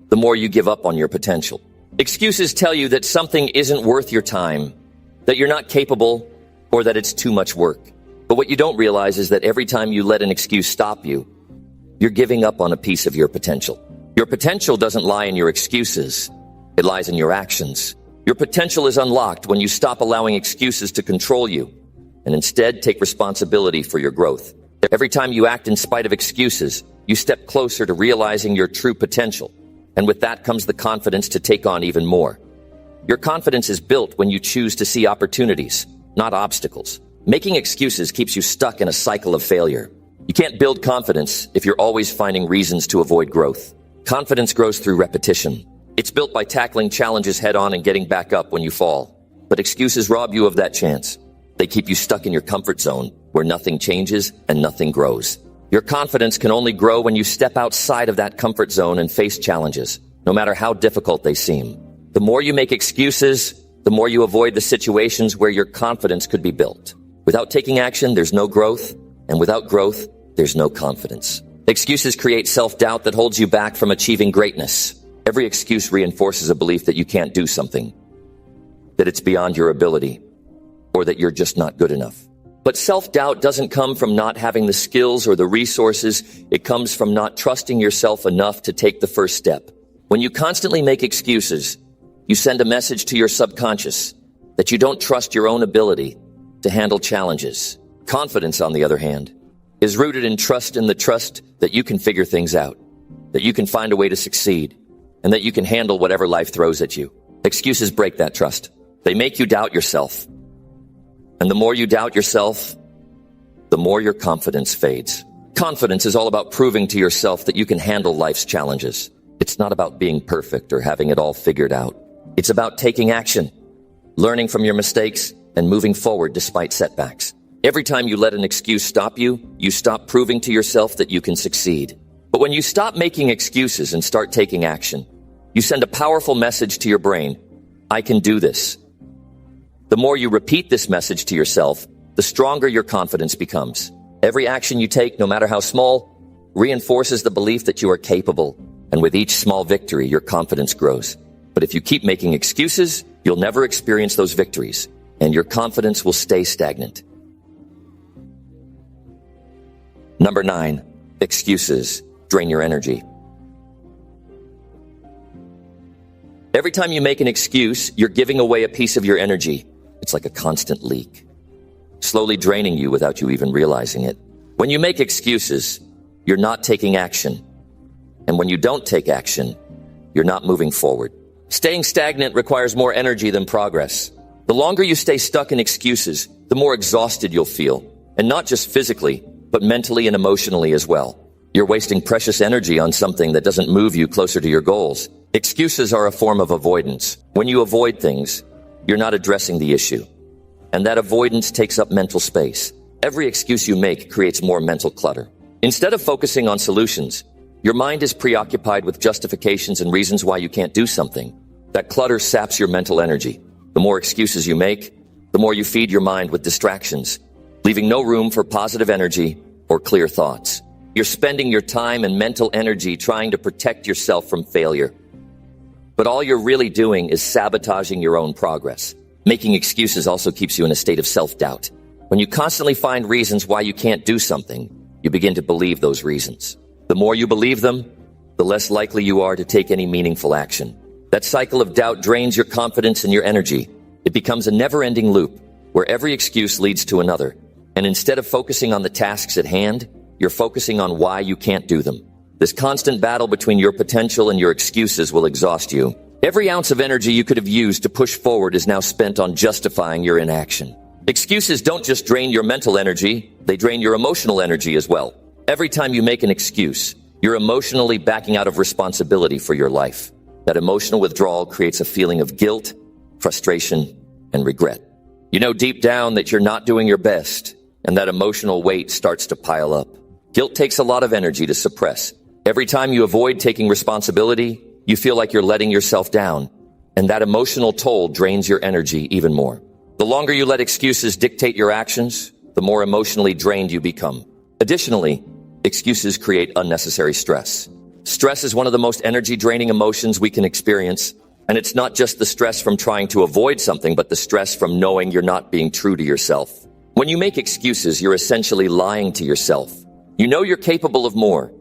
the more you give up on your potential. Excuses tell you that something isn't worth your time, that you're not capable, or that it's too much work. But what you don't realize is that every time you let an excuse stop you, you're giving up on a piece of your potential. Your potential doesn't lie in your excuses. It lies in your actions. Your potential is unlocked when you stop allowing excuses to control you and instead take responsibility for your growth. Every time you act in spite of excuses, you step closer to realizing your true potential. And with that comes the confidence to take on even more. Your confidence is built when you choose to see opportunities, not obstacles. Making excuses keeps you stuck in a cycle of failure. You can't build confidence if you're always finding reasons to avoid growth. Confidence grows through repetition. It's built by tackling challenges head on and getting back up when you fall. But excuses rob you of that chance. They keep you stuck in your comfort zone, where nothing changes and nothing grows. Your confidence can only grow when you step outside of that comfort zone and face challenges, no matter how difficult they seem. The more you make excuses, the more you avoid the situations where your confidence could be built. Without taking action, there's no growth, and without growth, there's no confidence. Excuses create self-doubt that holds you back from achieving greatness. Every excuse reinforces a belief that you can't do something, that it's beyond your ability, or that you're just not good enough. But self-doubt doesn't come from not having the skills or the resources. It comes from not trusting yourself enough to take the first step. When you constantly make excuses, you send a message to your subconscious that you don't trust your own ability to handle challenges. Confidence, on the other hand, is rooted in the trust that you can figure things out, that you can find a way to succeed, and that you can handle whatever life throws at you. Excuses break that trust. They make you doubt yourself. And the more you doubt yourself, the more your confidence fades. Confidence is all about proving to yourself that you can handle life's challenges. It's not about being perfect or having it all figured out. It's about taking action, learning from your mistakes, and moving forward despite setbacks. Every time you let an excuse stop you, you stop proving to yourself that you can succeed. But when you stop making excuses and start taking action, you send a powerful message to your brain: I can do this. The more you repeat this message to yourself, the stronger your confidence becomes. Every action you take, no matter how small, reinforces the belief that you are capable. And with each small victory, your confidence grows. But if you keep making excuses, you'll never experience those victories, and your confidence will stay stagnant. Number 9, excuses drain your energy. Every time you make an excuse, you're giving away a piece of your energy. It's like a constant leak, slowly draining you without you even realizing it. When you make excuses, you're not taking action. And when you don't take action, you're not moving forward. Staying stagnant requires more energy than progress. The longer you stay stuck in excuses, the more exhausted you'll feel. And not just physically, but mentally and emotionally as well. You're wasting precious energy on something that doesn't move you closer to your goals. Excuses are a form of avoidance. When you avoid things, you're not addressing the issue. And that avoidance takes up mental space. Every excuse you make creates more mental clutter. Instead of focusing on solutions, your mind is preoccupied with justifications and reasons why you can't do something. That clutter saps your mental energy. The more excuses you make, the more you feed your mind with distractions, leaving no room for positive energy or clear thoughts. You're spending your time and mental energy trying to protect yourself from failure. But all you're really doing is sabotaging your own progress. Making excuses also keeps you in a state of self-doubt. When you constantly find reasons why you can't do something, you begin to believe those reasons. The more you believe them, the less likely you are to take any meaningful action. That cycle of doubt drains your confidence and your energy. It becomes a never-ending loop where every excuse leads to another. And instead of focusing on the tasks at hand, you're focusing on why you can't do them. This constant battle between your potential and your excuses will exhaust you. Every ounce of energy you could have used to push forward is now spent on justifying your inaction. Excuses don't just drain your mental energy, they drain your emotional energy as well. Every time you make an excuse, you're emotionally backing out of responsibility for your life. That emotional withdrawal creates a feeling of guilt, frustration, and regret. You know deep down that you're not doing your best, and that emotional weight starts to pile up. Guilt takes a lot of energy to suppress. Every time you avoid taking responsibility, you feel like you're letting yourself down, and that emotional toll drains your energy even more. The longer you let excuses dictate your actions, the more emotionally drained you become. Additionally, excuses create unnecessary stress. Stress is one of the most energy-draining emotions we can experience, and it's not just the stress from trying to avoid something, but the stress from knowing you're not being true to yourself. When you make excuses, you're essentially lying to yourself. You know you're capable of more,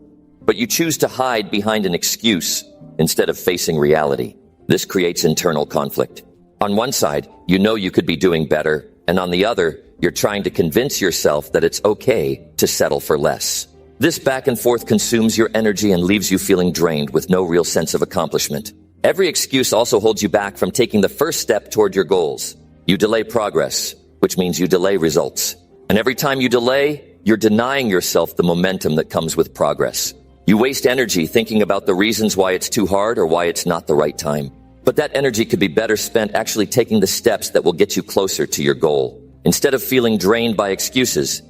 but you choose to hide behind an excuse instead of facing reality. This creates internal conflict. On one side, you know you could be doing better, and on the other, you're trying to convince yourself that it's okay to settle for less. This back and forth consumes your energy and leaves you feeling drained with no real sense of accomplishment. Every excuse also holds you back from taking the first step toward your goals. You delay progress, which means you delay results. And every time you delay, you're denying yourself the momentum that comes with progress. You waste energy thinking about the reasons why it's too hard or why it's not the right time. But that energy could be better spent actually taking the steps that will get you closer to your goal. Instead of feeling drained by excuses,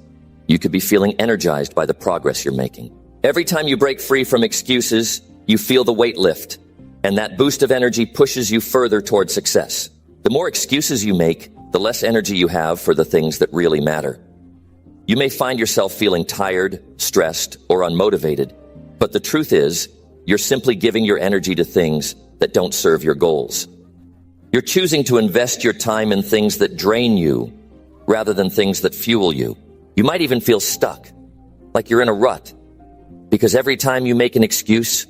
you could be feeling energized by the progress you're making. Every time you break free from excuses, you feel the weight lift, and that boost of energy pushes you further toward success. The more excuses you make, the less energy you have for the things that really matter. You may find yourself feeling tired, stressed, or unmotivated, but the truth is, you're simply giving your energy to things that don't serve your goals. You're choosing to invest your time in things that drain you rather than things that fuel you. You might even feel stuck, like you're in a rut, because every time you make an excuse,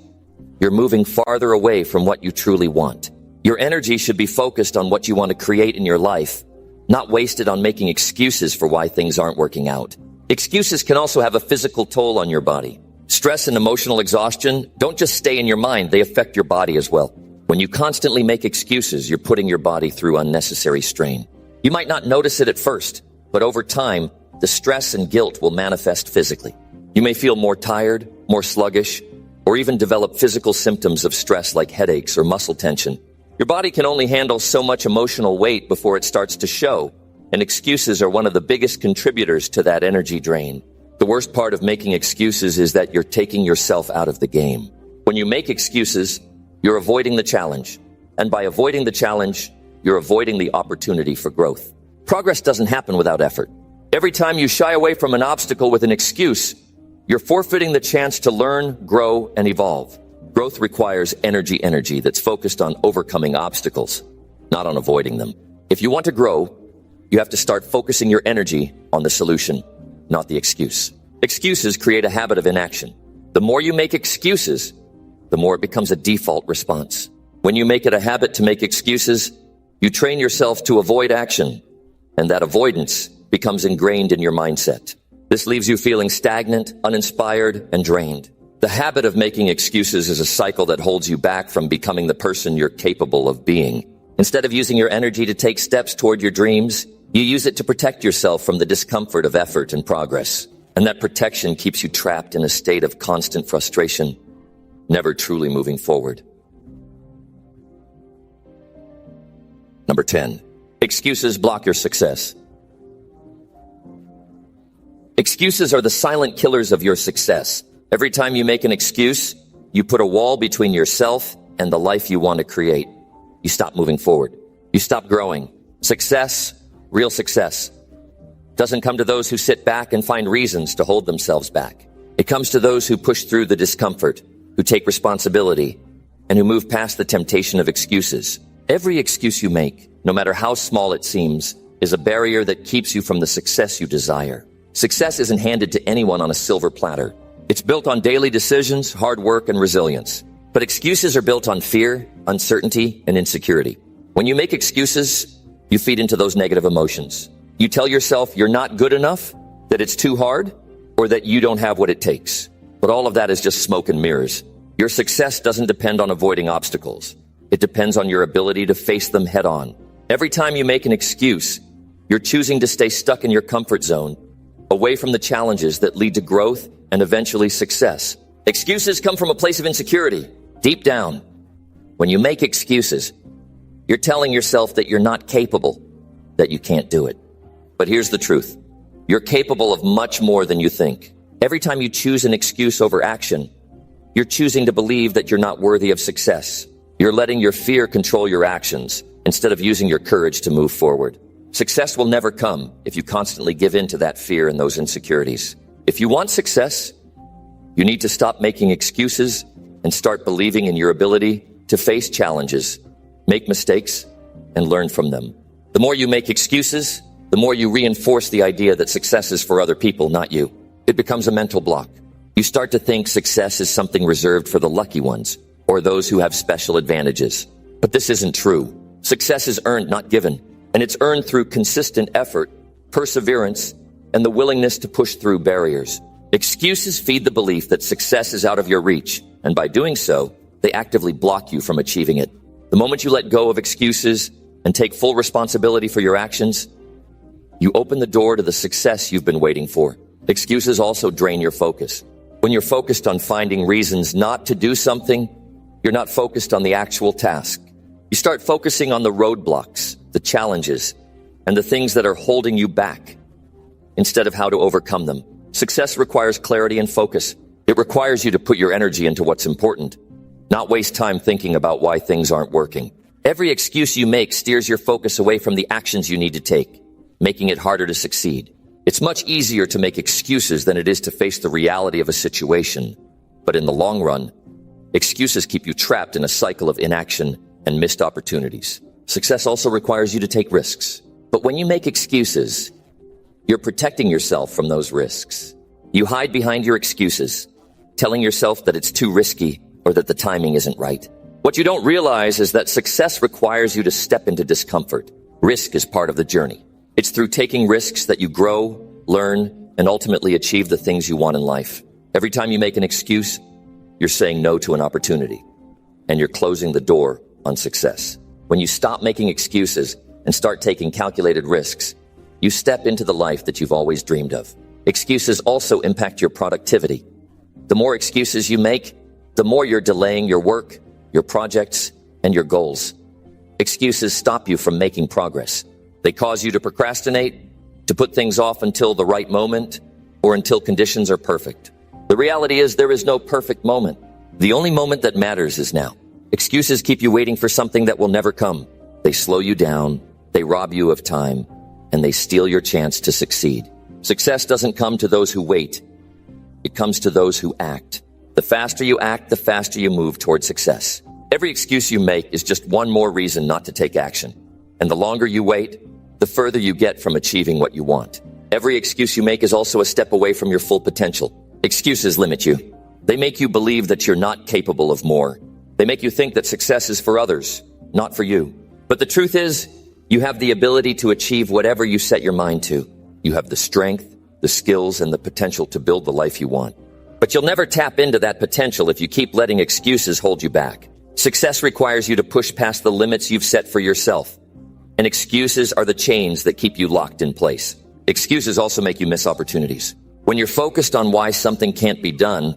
you're moving farther away from what you truly want. Your energy should be focused on what you want to create in your life, not wasted on making excuses for why things aren't working out. Excuses can also have a physical toll on your body. Stress and emotional exhaustion don't just stay in your mind, they affect your body as well. When you constantly make excuses, you're putting your body through unnecessary strain. You might not notice it at first, but over time, the stress and guilt will manifest physically. You may feel more tired, more sluggish, or even develop physical symptoms of stress like headaches or muscle tension. Your body can only handle so much emotional weight before it starts to show, and excuses are one of the biggest contributors to that energy drain. The worst part of making excuses is that you're taking yourself out of the game. When you make excuses, you're avoiding the challenge. And by avoiding the challenge, you're avoiding the opportunity for growth. Progress doesn't happen without effort. Every time you shy away from an obstacle with an excuse, you're forfeiting the chance to learn, grow, and evolve. Growth requires energy that's focused on overcoming obstacles, not on avoiding them. If you want to grow, you have to start focusing your energy on the solution, not the excuse. Excuses create a habit of inaction. The more you make excuses, the more it becomes a default response. When you make it a habit to make excuses, you train yourself to avoid action, and that avoidance becomes ingrained in your mindset. This leaves you feeling stagnant, uninspired, and drained. The habit of making excuses is a cycle that holds you back from becoming the person you're capable of being. Instead of using your energy to take steps toward your dreams, you use it to protect yourself from the discomfort of effort and progress. And that protection keeps you trapped in a state of constant frustration, never truly moving forward. Number 10. Excuses block your success. Excuses are the silent killers of your success. Every time you make an excuse, you put a wall between yourself and the life you want to create. You stop moving forward. You stop growing. Success, real success, doesn't come to those who sit back and find reasons to hold themselves back. It comes to those who push through the discomfort, who take responsibility, and who move past the temptation of excuses. Every excuse you make, no matter how small it seems, is a barrier that keeps you from the success you desire. Success isn't handed to anyone on a silver platter. It's built on daily decisions, hard work, and resilience. But excuses are built on fear, uncertainty, and insecurity. When you make excuses, you feed into those negative emotions. You tell yourself you're not good enough, that it's too hard, or that you don't have what it takes. But all of that is just smoke and mirrors. Your success doesn't depend on avoiding obstacles. It depends on your ability to face them head on. Every time you make an excuse, you're choosing to stay stuck in your comfort zone, away from the challenges that lead to growth and eventually success. Excuses come from a place of insecurity, deep down. When you make excuses, you're telling yourself that you're not capable, that you can't do it. But here's the truth. You're capable of much more than you think. Every time you choose an excuse over action, you're choosing to believe that you're not worthy of success. You're letting your fear control your actions instead of using your courage to move forward. Success will never come if you constantly give in to that fear and those insecurities. If you want success, you need to stop making excuses and start believing in your ability to face challenges, make mistakes, and learn from them. The more you make excuses, the more you reinforce the idea that success is for other people, not you. It becomes a mental block. You start to think success is something reserved for the lucky ones or those who have special advantages. But this isn't true. Success is earned, not given. And it's earned through consistent effort, perseverance, and the willingness to push through barriers. Excuses feed the belief that success is out of your reach, and by doing so, they actively block you from achieving it. The moment you let go of excuses and take full responsibility for your actions, you open the door to the success you've been waiting for. Excuses also drain your focus. When you're focused on finding reasons not to do something, you're not focused on the actual task. You start focusing on the roadblocks, the challenges, and the things that are holding you back, instead of how to overcome them. Success requires clarity and focus. It requires you to put your energy into what's important, not waste time thinking about why things aren't working. Every excuse you make steers your focus away from the actions you need to take, making it harder to succeed. It's much easier to make excuses than it is to face the reality of a situation. But in the long run, excuses keep you trapped in a cycle of inaction and missed opportunities. Success also requires you to take risks. But when you make excuses, you're protecting yourself from those risks. You hide behind your excuses, telling yourself that it's too risky or that the timing isn't right. What you don't realize is that success requires you to step into discomfort. Risk is part of the journey. It's through taking risks that you grow, learn, and ultimately achieve the things you want in life. Every time you make an excuse, you're saying no to an opportunity, and you're closing the door on success. When you stop making excuses and start taking calculated risks, you step into the life that you've always dreamed of. Excuses also impact your productivity. The more excuses you make, the more you're delaying your work, your projects, and your goals. Excuses stop you from making progress. They cause you to procrastinate, to put things off until the right moment, or until conditions are perfect. The reality is there is no perfect moment. The only moment that matters is now. Excuses keep you waiting for something that will never come. They slow you down, they rob you of time, and they steal your chance to succeed. Success doesn't come to those who wait. It comes to those who act. The faster you act, the faster you move toward success. Every excuse you make is just one more reason not to take action. And the longer you wait, the further you get from achieving what you want. Every excuse you make is also a step away from your full potential. Excuses limit you. They make you believe that you're not capable of more. They make you think that success is for others, not for you. But the truth is, you have the ability to achieve whatever you set your mind to. You have the strength, the skills, and the potential to build the life you want. But you'll never tap into that potential if you keep letting excuses hold you back. Success requires you to push past the limits you've set for yourself. And excuses are the chains that keep you locked in place. Excuses also make you miss opportunities. When you're focused on why something can't be done,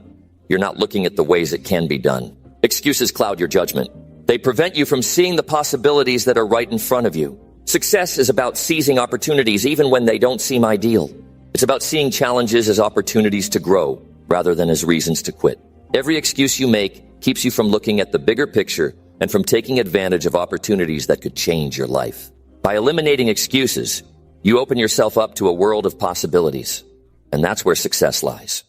you're not looking at the ways it can be done. Excuses cloud your judgment. They prevent you from seeing the possibilities that are right in front of you. Success is about seizing opportunities even when they don't seem ideal. It's about seeing challenges as opportunities to grow rather than as reasons to quit. Every excuse you make keeps you from looking at the bigger picture and from taking advantage of opportunities that could change your life. By eliminating excuses, you open yourself up to a world of possibilities. And that's where success lies.